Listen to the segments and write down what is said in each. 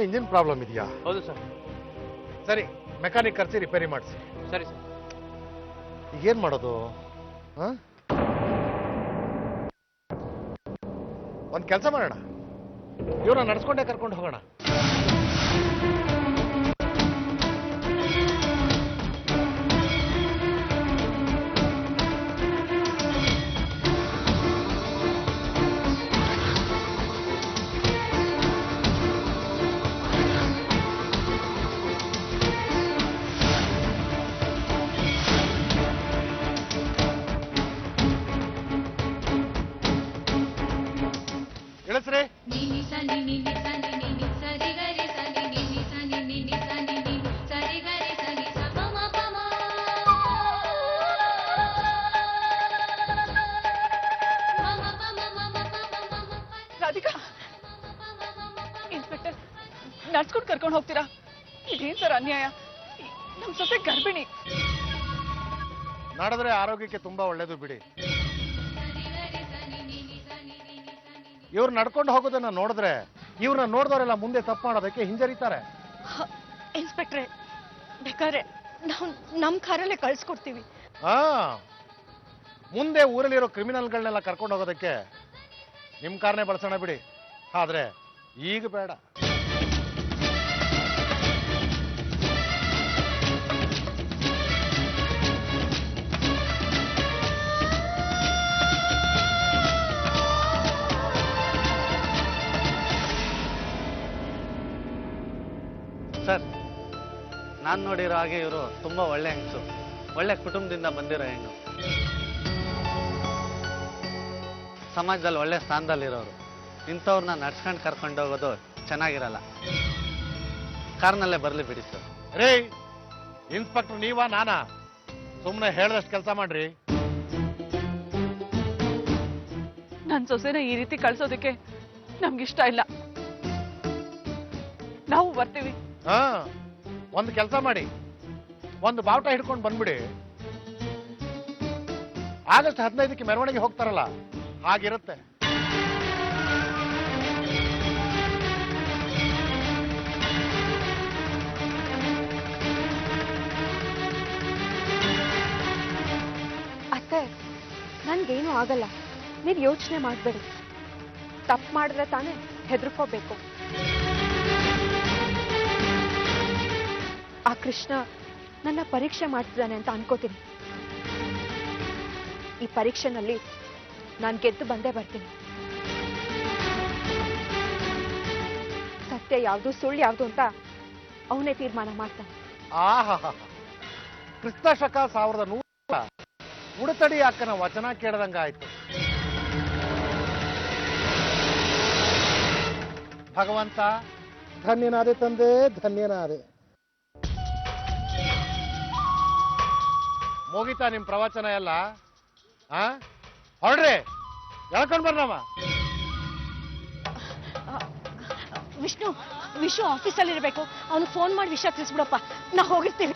Engine problem ಇದೆಯಾ? ಹೌದು sir. ಸರಿ, ಮೆಕ್ಯಾನಿಕ್ ಕರೆಸಿ ರಿಪೇರಿ ಮಾಡಿಸಿ. ಸರಿ ಸರ್. ಈಗೇನ್ ಮಾಡೋದು? ಒಂದು ಕೆಲಸ ಮಾಡೋಣ, ಇವ್ರನ್ನ ನಡ್ಸ್ಕೊಂಡೇ ಕರ್ಕೊಂಡು ಹೋಗೋಣ. ಇಳಿಸ್ರಿ. ರಾಧಿಕಾ, ಇನ್ಸ್ಪೆಕ್ಟರ್ ನಡ್ಸ್ಕೊಂಡು ಕರ್ಕೊಂಡು ಹೋಗ್ತೀರಾ? ಇದೇನ್ ಸರ್ ಅನ್ಯಾಯ? ನಮ್ ಸೊಸೆ ಗರ್ಭಿಣಿ. ನಡೆದ್ರೆ ಆರೋಗ್ಯಕ್ಕೆ ತುಂಬಾ ಒಳ್ಳೇದು ಬಿಡಿ. ಇವ್ರು ನಡ್ಕೊಂಡು ಹೋಗೋದನ್ನ ನೋಡಿದ್ರೆ ಇವ್ರನ್ನ ನೋಡಿದವರೆಲ್ಲ ಮುಂದೆ ತಪ್ಪು ಮಾಡೋದಕ್ಕೆ ಹಿಂಜರಿತಾರೆ. ಇನ್ಸ್ಪೆಕ್ಟ್ರೆ, ಬೇಕಾದ್ರೆ ನಾವು ನಮ್ ಕಾರಲ್ಲೇ ಕಳ್ಸ್ಕೊಡ್ತೀವಿ. ಮುಂದೆ ಊರಲ್ಲಿರೋ ಕ್ರಿಮಿನಲ್ಗಳನ್ನೆಲ್ಲ ಕರ್ಕೊಂಡು ಹೋಗೋದಕ್ಕೆ ನಿಮ್ ಕಾರ್ನೇ ಬಳಸೋಣ ಬಿಡಿ. ಆದ್ರೆ ಈಗ ಬೇಡ. ಸರ್, ನಾನು ನೋಡಿರೋ ಹಾಗೆ ಇವರು ತುಂಬಾ ಒಳ್ಳೆ ಹೆಂಗಸು, ಒಳ್ಳೆ ಕುಟುಂಬದಿಂದ ಬಂದಿರೋ ಹೆಣ್ಣು, ಸಮಾಜದಲ್ಲಿ ಒಳ್ಳೆ ಸ್ಥಾನದಲ್ಲಿರೋರು. ಇಂಥವ್ರನ್ನ ನಡ್ಸ್ಕೊಂಡು ಕರ್ಕೊಂಡು ಹೋಗೋದು ಚೆನ್ನಾಗಿರಲ್ಲ. ಕಾರ್ನಲ್ಲೇ ಬರಲಿ ಬಿಡಿ ಸರ್. ರೇ ಇನ್ಸ್ಪೆಕ್ಟರ್, ನೀವಾ ನಾನಾ? ಸುಮ್ಮನೆ ಹೇಳ್ದಷ್ಟು ಕೆಲಸ ಮಾಡ್ರಿ. ನನ್ ಸೊಸೆನ ಈ ರೀತಿ ಕಳ್ಸೋದಕ್ಕೆ ನಮ್ಗಿಷ್ಟ ಇಲ್ಲ. ನಾವು ಬರ್ತೀವಿ. ಒಂದು ಕೆಲಸ ಮಾಡಿ, ಒಂದು ಬಾವುಟ ಹಿಡ್ಕೊಂಡು ಬಂದ್ಬಿಡಿ. ಆಗಸ್ಟ್ 15ಕ್ಕೆ ಮೆರವಣಿಗೆ ಹೋಗ್ತಾರಲ್ಲ, ಹಾಗಿರುತ್ತೆ. ಅತ್ತೆ, ನನ್ಗೇನು ಆಗಲ್ಲ, ನೀವು ಯೋಚನೆ ಮಾಡಬೇಡಿ. ತಪ್ಪು ಮಾಡಿದ್ರೆ ತಾನೇ ಹೆದರ್ಕೋಬೇಕು. ಆ ಕೃಷ್ಣ ನನ್ನ ಪರೀಕ್ಷೆ ಮಾಡ್ತಿದ್ದಾನೆ ಅಂತ ಅನ್ಕೋತೀನಿ. ಈ ಪರೀಕ್ಷೆನಲ್ಲಿ ನಾನು ಗೆದ್ದು ಬಂದೇ ಬರ್ತೀನಿ. ಸತ್ಯ ಯಾವುದು ಸುಳ್ಳು ಯಾವುದು ಅಂತ ಅವನೇ ತೀರ್ಮಾನ ಮಾಡ್ತಾನೆ. ಆಹಾ, ಕ್ರಿಸ್ತ ಶಕ 1100 ಉಡತಡಿ ಅಕ್ಕನ ವಚನ ಕೇಳದಂಗಾಯ್ತು. ಭಗವಂತ ಧನ್ಯನಾದೆ ತಂದೆ, ಧನ್ಯನಾದೆ. ಮುಗಿತಾ ನಿಮ್ ಪ್ರವಚನ ಎಲ್ಲ? ಹೊರಡ್ರಿ, ಎಳ್ಕೊಂಡ್ ಬರ್ರಮ್ಮ. ವಿಶ್ವ ಆಫೀಸಲ್ಲಿ ಇರಬೇಕು. ಅವನು ಫೋನ್ ಮಾಡಿ ವಿಷಯ ತಿಳಿಸ್ಬಿಡಪ್ಪ, ನಾ ಹೋಗಿರ್ತೀವಿ.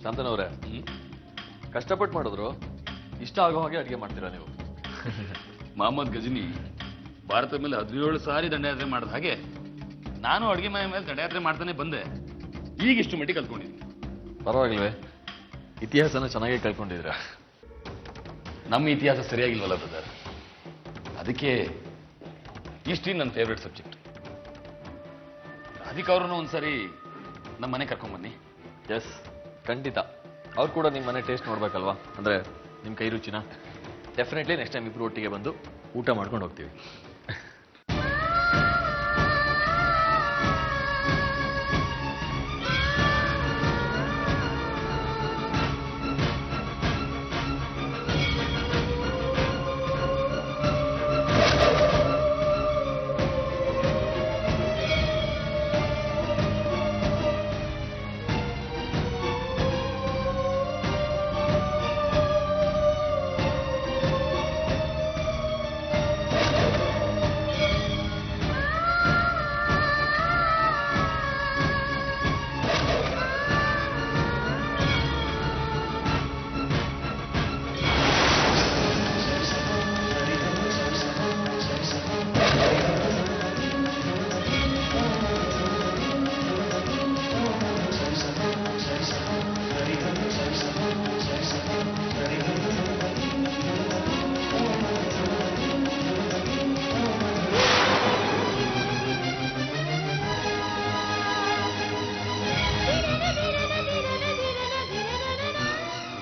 ಶಾಂತನವ್ರೆ, ಕಷ್ಟಪಟ್ಟು ಮಾಡಿದ್ರು ಇಷ್ಟ ಆಗೋ ಹಾಗೆ ಅಡುಗೆ ಮಾಡ್ತೀರಾ ನೀವು. ಮೊಹಮ್ಮದ್ ಗಜನಿ ಭಾರತದ ಮೇಲೆ 17 ಸಾರಿ ದಂಡಯಾತ್ರೆ ಮಾಡಿದ ಹಾಗೆ ನಾನು ಅಡುಗೆ ಮನೆ ಮೇಲೆ ದಂಡಯಾತ್ರೆ ಮಾಡ್ತಾನೆ ಬಂದೆ. ಈಗ ಇಷ್ಟು ಮಟ್ಟಿಗೆ ಕಲ್ತ್ಕೊಂಡಿದ್ದೀನಿ. ಪರವಾಗಿಲ್ವೇ, ಇತಿಹಾಸನ ಚೆನ್ನಾಗಿ ಕಲ್ತ್ಕೊಂಡಿದ್ರ. ನಮ್ಮ ಇತಿಹಾಸ ಸರಿಯಾಗಿಲ್ವಲ್ಲ ಬ್ರದರ್, ಅದಕ್ಕೆ ಹಿಸ್ಟ್ರಿ ನನ್ನ ಫೇವ್ರೆಟ್ ಸಬ್ಜೆಕ್ಟ್. ಅದಕ್ಕೆ ಅವ್ರನ್ನ ಒಂದ್ಸರಿ ನಮ್ಮ ಮನೆ ಕರ್ಕೊಂಡ್ಬನ್ನಿ. ಎಸ್, ಖಂಡಿತ. ಅವ್ರು ಕೂಡ ನಿಮ್ಮ ಮನೆ ಟೇಸ್ಟ್ ನೋಡ್ಬೇಕಲ್ವಾ, ಅಂದ್ರೆ ನಿಮ್ಮ ಕೈ ರುಚಿನ. ಡೆಫಿನೆಟ್ಲಿ ನೆಕ್ಸ್ಟ್ ಟೈಮ್ ಇಬ್ರು ಒಟ್ಟಿಗೆ ಬಂದು ಊಟ ಮಾಡ್ಕೊಂಡು ಹೋಗ್ತೀವಿ.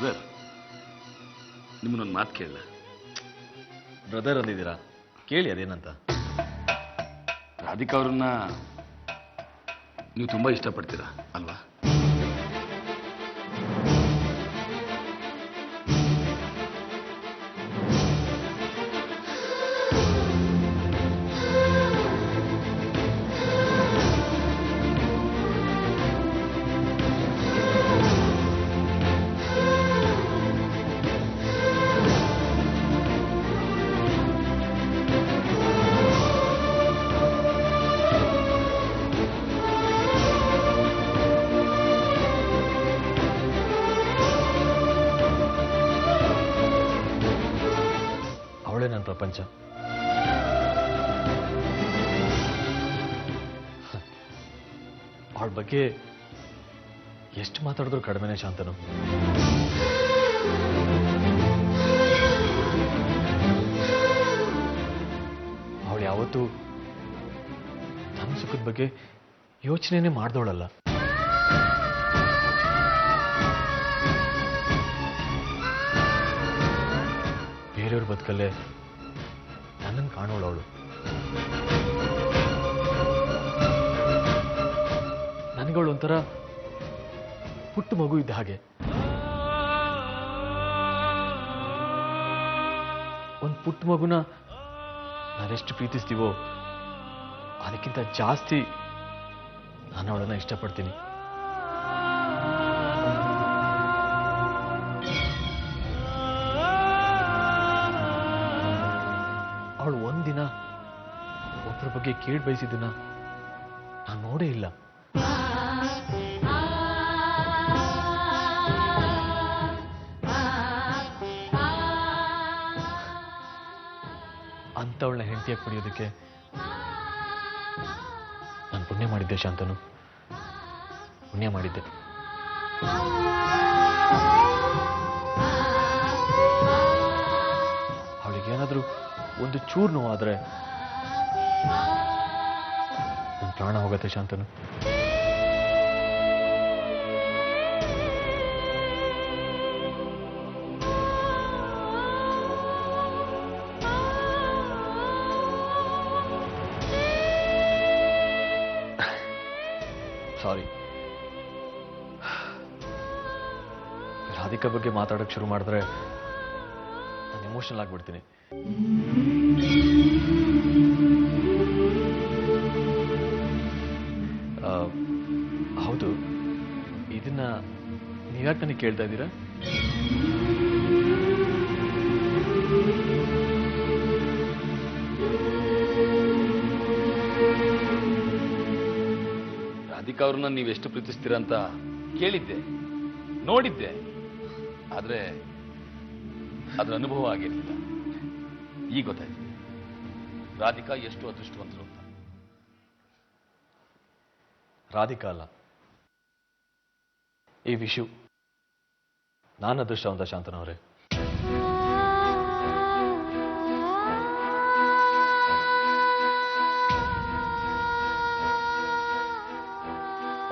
ಬ್ರದರ್, ನಿಮ್ಮನ್ನೊಂದು ಮಾತು ಕೇಳಲ್ಲ? ಬ್ರದರ್ ಅಂದಿದ್ದೀರಾ, ಕೇಳಿ ಅದೇನಂತ. ರಾಧಿಕಾ ಅವ್ರನ್ನ ನೀವು ತುಂಬಾ ಇಷ್ಟಪಡ್ತೀರಾ ಅಲ್ವಾ? ಅವಳೇ ನನ್ನ ಪ್ರಪಂಚ. ಅವಳ ಬಗ್ಗೆ ಎಷ್ಟು ಮಾತಾಡಿದ್ರು ಕಡಿಮೆನೇ ಶಾಂತನು. ಅವಳು ಯಾವತ್ತೂ ನನ್ನ ಸುಖದ ಬಗ್ಗೆ ಯೋಚನೆನೇ ಮಾಡ್ದವಳಲ್ಲ. ಬೇರೆಯವ್ರ ಬದುಕಲ್ಲೇ ನನ್ನನ್ನು ಕಾಣೋಳು ಅವಳು. ನನಗಳು ಒಂಥರ ಪುಟ್ಟ ಮಗು ಇದ್ದ ಹಾಗೆ. ಒಂದು ಪುಟ್ಟ ಮಗುನ ನಾವೆಷ್ಟು ಪ್ರೀತಿಸ್ತೀವೋ ಅದಕ್ಕಿಂತ ಜಾಸ್ತಿ ನಾನು ಅವಳನ್ನ ಇಷ್ಟಪಡ್ತೀನಿ. ಅವಳು ಒಂದಿನ ಒಬ್ಬರ ಬಗ್ಗೆ ಕೇಳಿ ಬಯಸಿದ್ದನ್ನ ನಾನು ನೋಡೇ ಇಲ್ಲ. ಅಂತವಳನ್ನ ಹೆಂಡತಿಯಾಗಿ ಪಡೆಯೋದಕ್ಕೆ ನಾನು ಪುಣ್ಯ ಮಾಡಿದ್ದೆ ಶಾಂತನು, ಪುಣ್ಯ ಮಾಡಿದ್ದೆ. ಅವಳಿಗೇನಾದ್ರೂ ಒಂದು ಚೂರು ನೋವಾದ್ರೆ ನನ್ನ ಪ್ರಾಣ ಹೋಗತ್ತೆ ಶಾಂತನು. ಸಾರಿ, ರಾಧಿಕಾ ಬಗ್ಗೆ ಮಾತಾಡೋಕೆ ಶುರು ಮಾಡಿದ್ರೆ ನಾನು ಎಮೋಷನಲ್ ಆಗ್ಬಿಡ್ತೀನಿ. ಹೌದು, ಇದನ್ನ ನೀವ್ಯಾಕೆ ನನಗೆ ಕೇಳ್ತಾ ಇದ್ದೀರಾ? ರಾಧಿಕಾ ಅವ್ರನ್ನ ನೀವೆಷ್ಟು ಪ್ರೀತಿಸ್ತೀರಾ ಅಂತ ಕೇಳಿದ್ದೆ, ನೋಡಿದ್ದೆ. ಆದ್ರೆ ಅದ್ರ ಅನುಭವ ಆಗಿರ್ಲಿಲ್ಲ. ಈಗ ಗೊತ್ತಾಯ್ತು ರಾಧಿಕಾ ಎಷ್ಟು ಅದೃಷ್ಟವಂತರು ಅಂತ. ರಾಧಿಕಾ ಅಲ್ಲ, ಈ ವಿಷು. ನಾನು ಅದೃಷ್ಟವಂತ ಶಾಂತನವರೇ.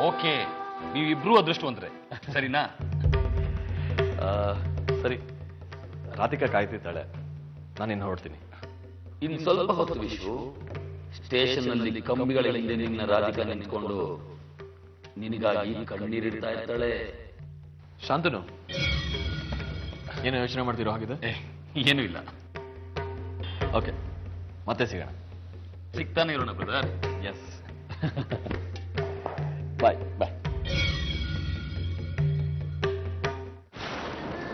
ಓಕೆ, ನೀವಿಬ್ರು ಅದೃಷ್ಟವಂತರೇ, ಸರಿನಾ? ಸರಿ, ರಾಧಿಕಾ ಕಾಯ್ತಿದ್ದಾಳೆ, ನಾನಿನ್ನು ಹೊರಡ್ತೀನಿ. ಇನ್ನು ಸ್ವಲ್ಪ ಹೊತ್ತು ವಿಶ್ವ ಸ್ಟೇಷನ್ ನಲ್ಲಿ ಕಂಬಿಗಳ ಹಿಂದೆ ನಿನ್ನ ರಾಧಿಕಾ ನಿಂತ್ಕೊಂಡು ನಿನಗಾಗಿ ಕಣ್ಣೀರಿಡ್ತಾ ಇರ್ತಾಳೆ. ಶಾಂತನು, ಏನು ಯೋಚನೆ ಮಾಡ್ತಿರೋ ಹಾಗಿದೆ? ಏನೂ ಇಲ್ಲ. ಓಕೆ, ಮತ್ತೆ ಸಿಗೋಣ. ಸಿಗ್ತಾನೆ ಇರೋಣ ಬ್ರದರ್. ಎಸ್. ಬಾಯ್ ಬಾಯ್.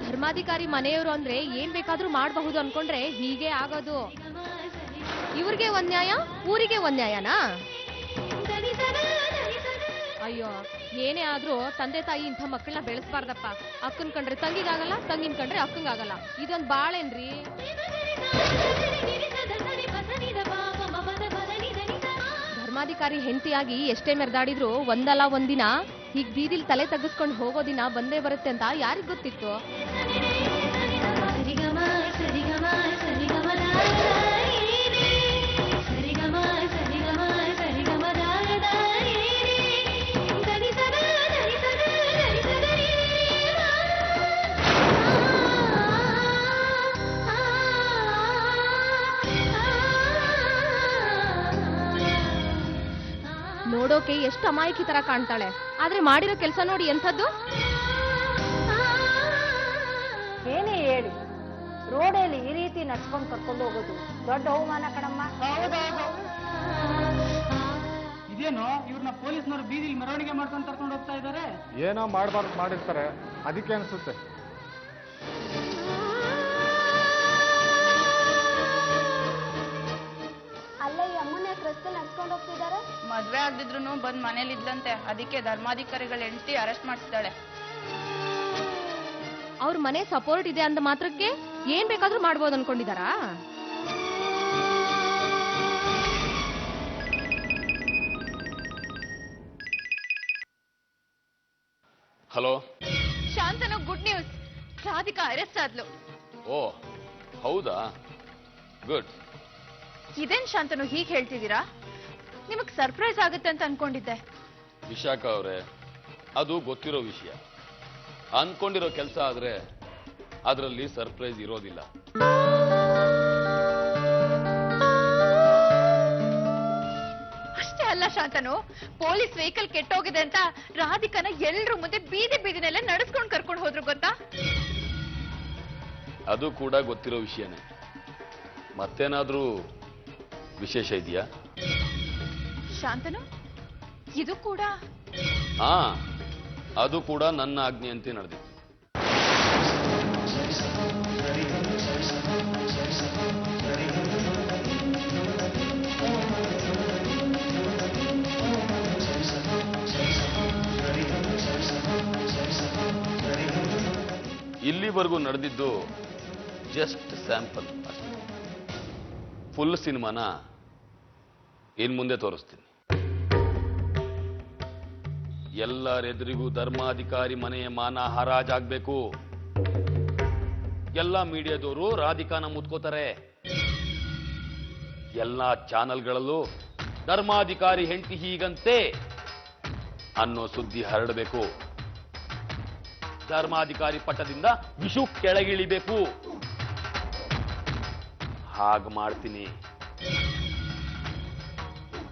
ಧರ್ಮಾಧಿಕಾರಿ ಮನೆಯವರು ಅಂದ್ರೆ ಏನ್ ಬೇಕಾದ್ರೂ ಮಾಡಬಹುದು ಅನ್ಕೊಂಡ್ರೆ ಹೀಗೆ ಆಗೋದು. ಇವ್ರಿಗೆ ಒಂದ್ ನ್ಯಾಯ, ಊರಿಗೆ ಒಂದ್ ನ್ಯಾಯನಾ? ಅಯ್ಯೋ, ಏನೇ ಆದ್ರೂ ತಂದೆ ತಾಯಿ ಇಂಥ ಮಕ್ಕಳನ್ನ ಬೆಳೆಸ್ಬಾರ್ದಪ್ಪ. ಅಕ್ಕನ್ ಕಂಡ್ರೆ ತಂಗಿಗಾಗಲ್ಲ, ತಂಗಿನ ಕಂಡ್ರೆ ಅಕ್ಕಂಗಾಗಲ್ಲ. ಇದೊಂದ್ ಬಾಳೇನ್ರಿ? ಧರ್ಮಾಧಿಕಾರಿ ಹೆಂಡತಿಯಾಗಿ ಎಷ್ಟೇ ಮೆರೆದಾಡಿದ್ರು ಒಂದಲ್ಲ ಒಂದಿನ ಹೀಗ್ ಬೀದಿಲ್ ತಲೆ ತಗ್ಗಿಸ್ಕೊಂಡು ಹೋಗೋ ದಿನ ಬಂದೇ ಬರುತ್ತೆ ಅಂತ ಯಾರಿಗ್ ಗೊತ್ತಿತ್ತು? ಆಕೆ ಎಷ್ಟು ಅಮಾಯಕಿ ತರ ಕಾಣ್ತಾಳೆ, ಆದ್ರೆ ಮಾಡಿರೋ ಕೆಲಸ ನೋಡಿ ಎಂಥದ್ದು. ಏನೇ ಹೇಳಿ, ರೋಡಲ್ಲಿ ಈ ರೀತಿ ನಡ್ಸ್ಕೊಂಡು ಕರ್ಕೊಂಡು ಹೋಗೋದು ದೊಡ್ಡ ಅವಮಾನ ಕಣಮ್ಮ. ಇದೇನೋ ಇವ್ರನ್ನ ಪೊಲೀಸ್ನವರು ಬೀದಿಲಿ ಮೆರವಣಿಗೆ ಮಾಡ್ಕೊಂಡು ಕರ್ಕೊಂಡು ಹೋಗ್ತಾ ಇದ್ದಾರೆ. ಏನೋ ಮಾಡಬಾರ್ದು ಮಾಡಿರ್ತಾರೆ, ಅದಕ್ಕೆ ಅನಿಸುತ್ತೆ. ಅಲ್ಲ, ಈ ಅಮ್ಮನ ರಸ್ತೆ ನಡ್ಸ್ಕೊಂಡು ಹೋಗ್ತಿದ್ದಾರೆ. ಮದ್ವೆ ಆಗದಿದ್ರು ಬಂದ್ ಮನೇಲಿ ಇದ್ಲಂತೆ, ಅದಕ್ಕೆ ಧರ್ಮಾಧಿಕಾರಿಗಳ ಹೆಂಡತಿ ಅರೆಸ್ಟ್ ಮಾಡಿಸ್ತಾಳೆ. ಅವ್ರ ಮನೆ ಸಪೋರ್ಟ್ ಇದೆ ಅಂದ ಮಾತ್ರಕ್ಕೆ ಏನ್ ಬೇಕಾದ್ರೂ ಮಾಡ್ಬೋದು ಅನ್ಕೊಂಡಿದಾರಾ? Hello. Shantanu good news, Radhika arrest ಆದ್ಲು. ಓ ಹೌದಾ, ಗುಡ್. ಇದೇನ್ ಶಾಂತನು ಹೀಗೆ ಹೇಳ್ತಿದ್ದೀರಾ? ನಿಮಗ್ ಸರ್ಪ್ರೈಸ್ ಆಗುತ್ತೆ ಅಂತ ಅನ್ಕೊಂಡಿದ್ದೆ. ವಿಶಾಖ ಅವರೇ, ಅದು ಗೊತ್ತಿರೋ ವಿಷಯ. ಅನ್ಕೊಂಡಿರೋ ಕೆಲಸ ಆದ್ರೆ ಅದರಲ್ಲಿ ಸರ್ಪ್ರೈಸ್ ಇರೋದಿಲ್ಲ. ಅಷ್ಟೇ ಅಲ್ಲ ಶಾಂತನು, ಪೊಲೀಸ್ ವೆಹಿಕಲ್ ಕೆಟ್ಟೋಗಿದೆ ಅಂತ ರಾಧಿಕಾನ ಎಲ್ರ ಮುಂದೆ ಬೀದಿನೆಲ್ಲ ನಡೆಸ್ಕೊಂಡು ಕರ್ಕೊಂಡು ಹೋದ್ರು ಗೊತ್ತಾ? ಅದು ಕೂಡ ಗೊತ್ತಿರೋ ವಿಷಯನೇ. ಮತ್ತೇನಾದ್ರೂ ವಿಶೇಷ ಇದೆಯಾ? ಶಾಂತನು, ಇದು ಕೂಡ ಹಾ, ಅದು ಕೂಡ ನನ್ನ ಆಜ್ಞೆಯಂತೆ ನಡೆದಿತ್ತು. ಇಲ್ಲಿವರೆಗೂ ನಡೆದಿದ್ದು ಜಸ್ಟ್ ಸ್ಯಾಂಪಲ್ ಅಷ್ಟೇ. ಫುಲ್ ಸಿನಿಮಾನ ಇನ್ ಮುಂದೆ ತೋರಿಸ್ತೀನಿ. ಎಲ್ಲರೆದುರಿಗೂ ಧರ್ಮಾಧಿಕಾರಿ ಮನೆಯ ಮಾನ ಹರಾಜಾಗ್ಬೇಕು. ಎಲ್ಲ ಮೀಡಿಯಾದವರು ರಾಧಿಕಾನ ಮುತ್ಕೋತಾರೆ. ಎಲ್ಲ ಚಾನೆಲ್ಗಳಲ್ಲೂ ಧರ್ಮಾಧಿಕಾರಿ ಹೆಂಡತಿ ಹೀಗಂತೆ ಅನ್ನೋ ಸುದ್ದಿ ಹರಡಬೇಕು. ಧರ್ಮಾಧಿಕಾರಿ ಪಟ್ಟದಿಂದ ವಿಷು ಕೆಳಗಿಳಿಬೇಕು. ಹಾಗೆ ಮಾಡ್ತೀನಿ.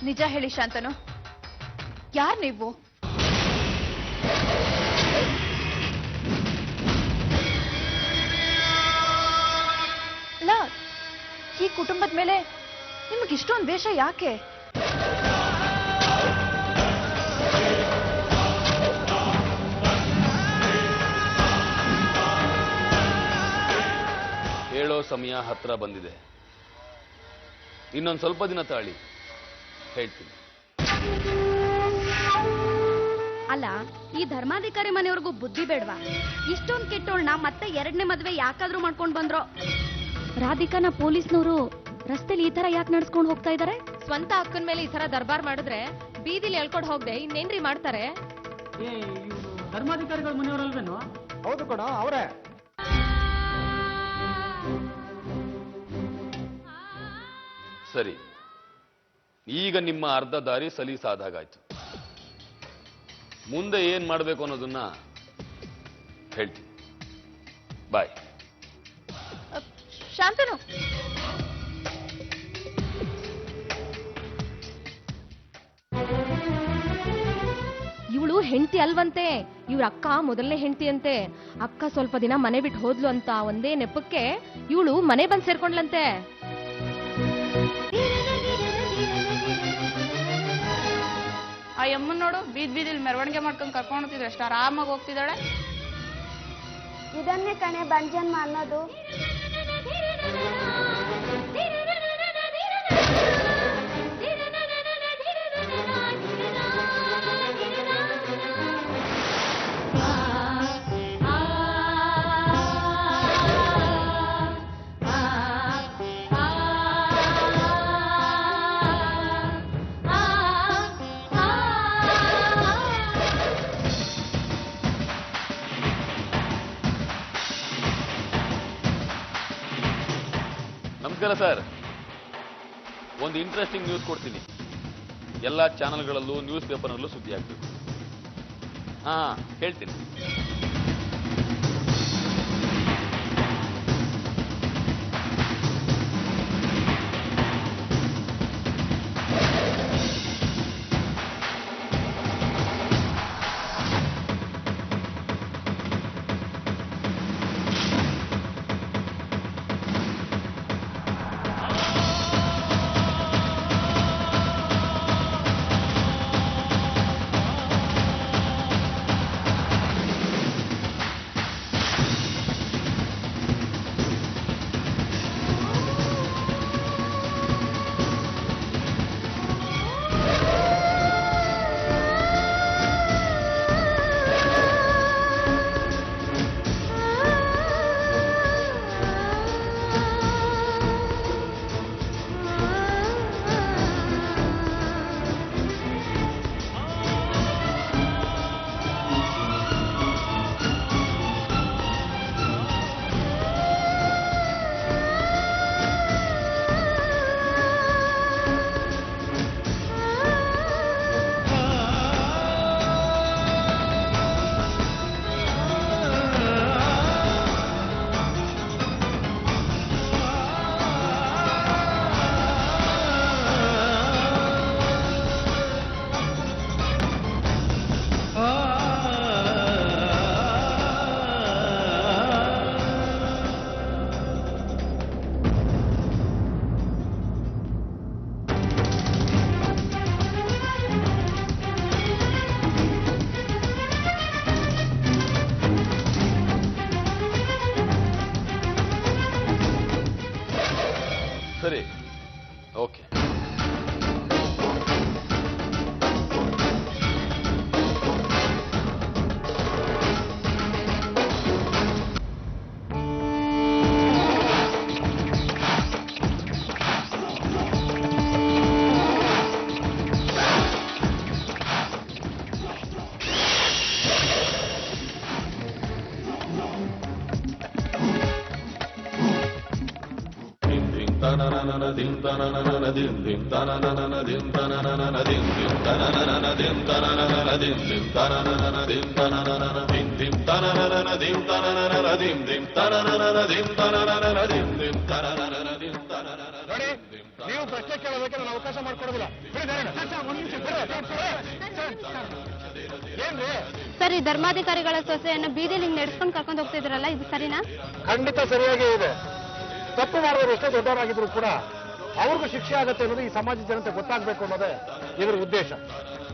ನಿಜ ಹೇಳಿ ಶಾಂತನು, ಯಾರ್ ನೀವು? ಅಲ್ಲ, ಈ ಕುಟುಂಬದ ಮೇಲೆ ನಿಮಗೆ ಇಷ್ಟೊಂದು ದ್ವೇಷ ಯಾಕೆ? ಹೇಳೋ ಸಮಯ ಹತ್ರ ಬಂದಿದೆ. ಇನ್ನೊಂದು ಸ್ವಲ್ಪ ದಿನ ತಾಳಿ, ಹೇಳ್ತೀನಿ. ಅಲ್ಲ, ಈ ಧರ್ಮಾಧಿಕಾರಿ ಮನೆಯವ್ರಿಗೂ ಬುದ್ಧಿ ಬೇಡ್ವಾ? ಇಷ್ಟೊಂದು ಕೆಟ್ಟೋಳ್ನ ಮತ್ತೆ ಎರಡನೇ ಮದ್ವೆ ಯಾಕಾದ್ರೂ ಮಾಡ್ಕೊಂಡ್ ಬಂದ್ರೋ? ರಾಧಿಕಾನ ಪೊಲೀಸ್ನವರು ರಸ್ತೆಲಿ ಈ ತರ ಯಾಕೆ ನಡ್ಸ್ಕೊಂಡು ಹೋಗ್ತಾ ಇದಾರೆ? ಸ್ವಂತ ಅಕ್ಕನ ಮೇಲೆ ಈ ತರ ದರ್ಬಾರ್ ಮಾಡಿದ್ರೆ ಬೀದಿಲಿ ಎಳ್ಕೊಂಡು ಹೋಗದೆ ಇನ್ನೇನ್ರಿ ಮಾಡ್ತಾರೆ? ಧರ್ಮಾಧಿಕಾರಿಗಳ ಮನೆಯವರಲ್ವೇನೋ? ಹೌದು ಕಣ, ಅವರೇ. ಸರಿ, ಈಗ ನಿಮ್ಮ ಅರ್ಧ ದಾರಿ ಸಲೀಸಾದಾಗಾಯ್ತು. ಮುಂದೆ ಏನ್ ಮಾಡಬೇಕು ಅನ್ನೋದನ್ನ ಹೇಳ್ತೀನಿ. ಬಾಯ್. ಶಾಂತನು, ಇವಳು ಹೆಂಡತಿ ಅಲ್ವಂತೆ, ಇವ್ರ ಅಕ್ಕ ಮೊದಲನೇ ಹೆಂಡತಿ ಅಂತೆ. ಅಕ್ಕ ಸ್ವಲ್ಪ ದಿನ ಮನೆ ಬಿಟ್ಟು ಹೋದ್ಲು ಅಂತ ಒಂದೇ ನೆಪಕ್ಕೆ ಇವಳು ಮನೆ ಬಂದ್ ಸೇರ್ಕೊಂಡ್ಲಂತೆ. ಆ ಯಮ್ಮನ್ ನೋಡು, ಬೀದಿಲಿ ಮೆರವಣಿಗೆ ಮಾಡ್ಕೊಂಡು ಕರ್ಕೊಂಡು ಹೋಗ್ತಿದ್ರು, ಎಷ್ಟು ಆರಾಮಾಗಿ ಹೋಗ್ತಿದ್ದಾಳೆ. ಇದನ್ನೇ ಕಣೆ ಬಂಜನ್ಮ ಅನ್ನೋದು. ನಮಸ್ಕಾರ ಸರ್. ಒಂದು ಇಂಟ್ರೆಸ್ಟಿಂಗ್ ನ್ಯೂಸ್ ಕೊಡ್ತೀನಿ. ಎಲ್ಲ ಚಾನೆಲ್ಗಳಲ್ಲೂ ನ್ಯೂಸ್ ಪೇಪರ್ನಲ್ಲೂ ಸುದ್ದಿ ಆಗ್ಬೇಕು. ಹಾ, ಹೇಳ್ತೀನಿ. ನೋಡಿ, ನೀವು ಪ್ರಶ್ನೆ ಕೇಳೋದಕ್ಕೆ ನಾನು ಅವಕಾಶ ಮಾಡ್ಕೊಡೋದಿಲ್ಲ. ಬಿಡಿ ನಾರಾಯಣ. ಏನ್ರಿ? ಸರ್, ಈ ಧರ್ಮಾಧಿಕಾರಿಗಳ ಸೊಸೆಯನ್ನು ಬೀದಿಲಿ ನಡೆಸ್ಕೊಂಡು ಕರ್ಕೊಂಡು ಹೋಗ್ತಿದ್ರಲ್ಲ, ಇದು ಸರಿನಾ? ಖಂಡಿತ ಸರಿಯಾಗಿ ಇದೆ. ತಪ್ಪು ಮಾಡಿದ್ರು ಎಷ್ಟೇ ದೊಡ್ಡವರಾಗಿದ್ರು ಕೂಡ ಅವ್ರಿಗೂ ಶಿಕ್ಷೆ ಆಗುತ್ತೆ ಅನ್ನೋದು ಈ ಸಮಾಜದ ಜನತೆ ಗೊತ್ತಾಗಬೇಕು ಅನ್ನೋದೇ ಇದರ ಉದ್ದೇಶ.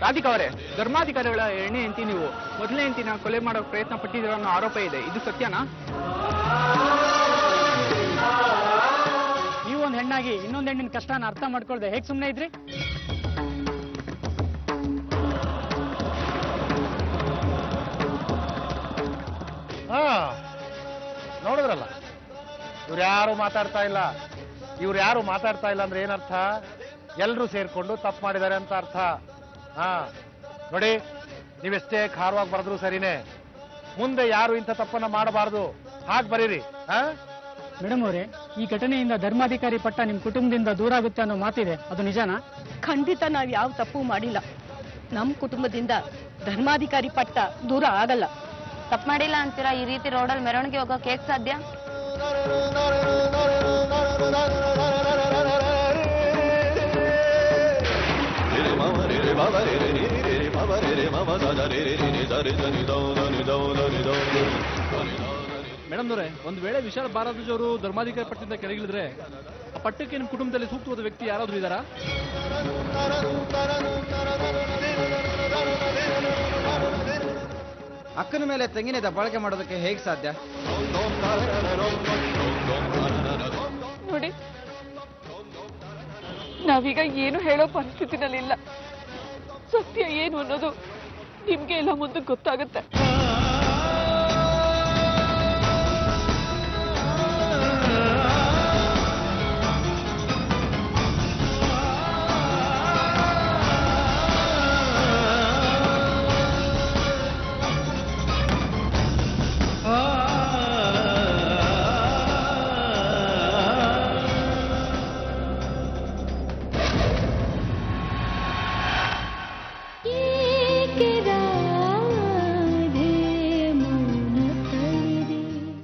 ರಾಧಿಕಾ ಅವರೇ, ಧರ್ಮಾಧಿಕಾರಿಗಳ ಎರಡನೇ ಹೆಂಡತಿ ನೀವು ಮೊದಲನೇ ಹೆಂಡತಿನ ಕೊಲೆ ಮಾಡೋ ಪ್ರಯತ್ನ ಪಟ್ಟಿದ್ದೀರೋ ಅನ್ನೋ ಆರೋಪ ಇದೆ, ಇದು ಸತ್ಯನಾ? ನೀವು ಒಂದು ಹೆಣ್ಣಾಗಿ ಇನ್ನೊಂದು ಹೆಣ್ಣಿನ ಕಷ್ಟನ ಅರ್ಥ ಮಾಡ್ಕೊಳ್ದೆ ಹೇಗೆ ಸುಮ್ಮನೆ ಇದ್ರಿ? ಹಾ, ನೋಡಿದ್ರಲ್ಲ, ಇವ್ರು ಯಾರು ಮಾತಾಡ್ತಾ ಇಲ್ಲ. ಅಂದ್ರೆ ಏನರ್ಥ? ಎಲ್ರೂ ಸೇರ್ಕೊಂಡು ತಪ್ಪು ಮಾಡಿದ್ದಾರೆ ಅಂತ ಅರ್ಥ. ಹಾ, ನೋಡಿ, ನೀವೆಷ್ಟೇ ಖಾರವಾಗಿ ಬರೆದ್ರು ಸರಿನೇ, ಮುಂದೆ ಯಾರು ಇಂಥ ತಪ್ಪನ್ನ ಮಾಡಬಾರದು ಹಾಗೆ ಬರೀರಿ. ಹಾ, ಮೇಡಮ್ ಅವರೇ, ಈ ಘಟನೆಯಿಂದ ಧರ್ಮಾಧಿಕಾರಿ ಪಟ್ಟ ನಿಮ್ಮ ಕುಟುಂಬದಿಂದ ದೂರ ಆಗುತ್ತೆ ಅನ್ನೋ ಮಾತಿದೆ, ಅದು ನಿಜಾನಾ? ಖಂಡಿತ ನಾವು ಯಾವ ತಪ್ಪು ಮಾಡಿಲ್ಲ. ನಮ್ಮ ಕುಟುಂಬದಿಂದ ಧರ್ಮಾಧಿಕಾರಿ ಪಟ್ಟ ದೂರ ಆಗಲ್ಲ. ತಪ್ಪು ಮಾಡಿಲ್ಲ ಅಂತೀರಾ? ಈ ರೀತಿ ರೋಡಲ್ಲಿ ಮೆರವಣಿಗೆ ಹೋಗೋಕೆ ಹೇಗೆ ಸಾಧ್ಯ? ಮೇಡಮ್ ಅವರೇ, ಒಂದು ವೇಳೆ ವಿಶಾಲ್ ಭಾರದ್ವಾಜ್ ಅವರು ಧರ್ಮಾಧಿಕಾರಿ ಪಟ್ಟದಿಂದ ಕೆಳಗಿಳಿದ್ರೆ ಆ ಪಟ್ಟಕ್ಕೆ ನಿಮ್ಮ ಕುಟುಂಬದಲ್ಲಿ ಸೂಕ್ತವಾದ ವ್ಯಕ್ತಿ ಯಾರಾದ್ರೂ ಇದ್ದಾರಾ? ಅಕ್ಕನ ಮೇಲೆ ತೆಂಗಿನ ದಬ್ಬಾಳಿಕೆ ಮಾಡೋದಕ್ಕೆ ಹೇಗೆ ಸಾಧ್ಯ? ನೋಡಿ, ನಾವೀಗ ಏನು ಹೇಳೋ ಪರಿಸ್ಥಿತಿನಲ್ಲಿಲ್ಲ. ಸತ್ಯ ಏನು ಅನ್ನೋದು ನಿಮ್ಗೆ ಎಲ್ಲ ಮುಂದೆ ಗೊತ್ತಾಗುತ್ತೆ.